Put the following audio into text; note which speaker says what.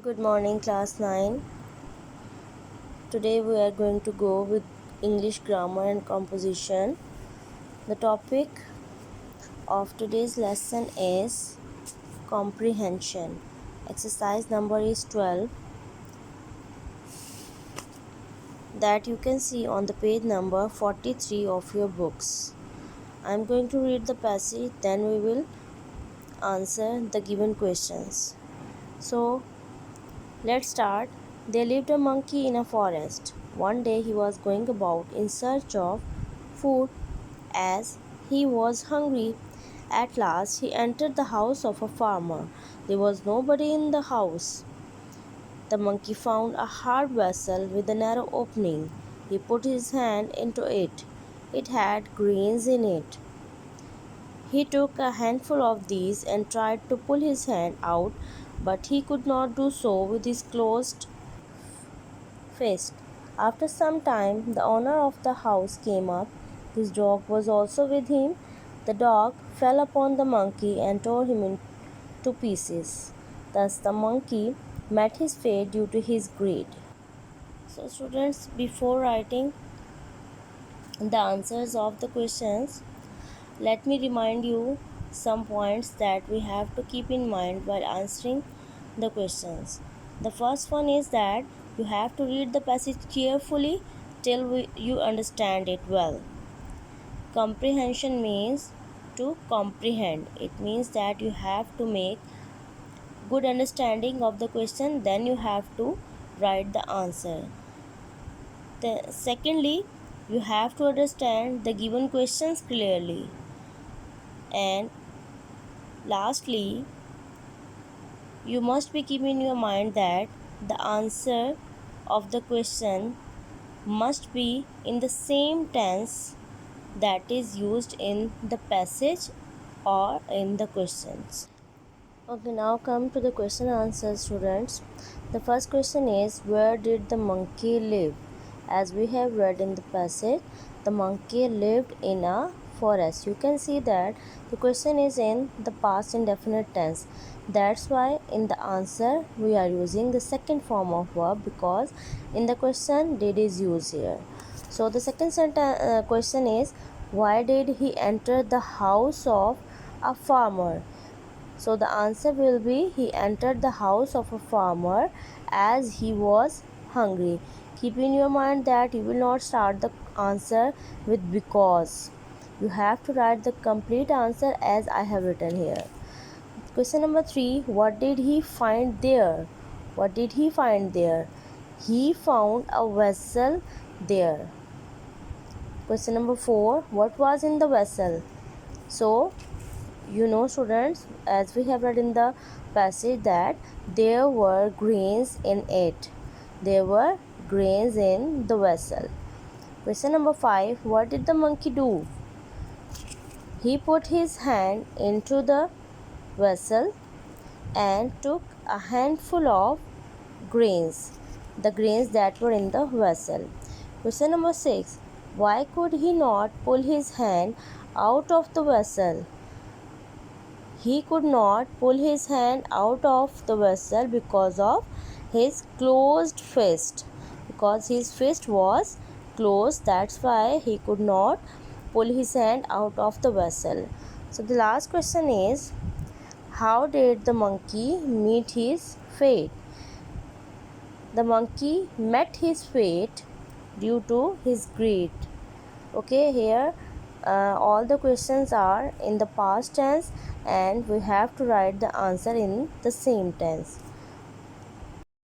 Speaker 1: Good morning, class 9. Today we are going to go with English grammar and composition. The topic of today's lesson is comprehension. Exercise number is 12 that you can see on the page number 43 of your books. I am going to read the passage, then we will answer the given questions. So, let's start. There lived a monkey in a forest. One day he was going about in search of food as he was hungry. At last he entered the house of a farmer. There was nobody in the house. The monkey found a hard vessel with a narrow opening. He put his hand into it. It had grains in it. He took a handful of these and tried to pull his hand out, but he could not do so with his closed fist. After some time, the owner of the house came up. His dog was also with him. The dog fell upon the monkey and tore him into pieces. Thus, the monkey met his fate due to his greed. So, students, before writing the answers of the questions, let me remind you some points that we have to keep in mind while answering the questions. The first one is that you have to read the passage carefully till you understand it well. Comprehension means to comprehend. It means that you have to make good understanding of the question, then you have to write the answer. Secondly, you have to understand the given questions clearly. And lastly, you must be keeping in your mind that the answer of the question must be in the same tense that is used in the passage or in the questions. Okay, now come to the question answer, students. The first question is, where did the monkey live? As we have read in the passage, the monkey lived in a forest. You can see that the question is in the past indefinite tense. That's why in the answer we are using the second form of verb, because in the question did is used here. So the second question is, why did he enter the house of a farmer? So the answer will be, he entered the house of a farmer as he was hungry. Keep in your mind that you will not start the answer with because. You have to write the complete answer as I have written here. Question number 3. What did he find there? What did he find there? He found a vessel there. Question number 4. What was in the vessel? So, you know, students, as we have read in the passage that there were grains in it. There were grains in the vessel. Question number 5. What did the monkey do? He put his hand into the vessel and took a handful of grains, the grains that were in the vessel. Question number 6. Why could he not pull his hand out of the vessel? He could not pull his hand out of the vessel because of his closed fist. Because his fist was closed, that's why he could not pull his hand out of the vessel. So the last question is, how did the monkey meet his fate? The monkey met his fate due to his greed. Okay, here all the questions are in the past tense and we have to write the answer in the same tense.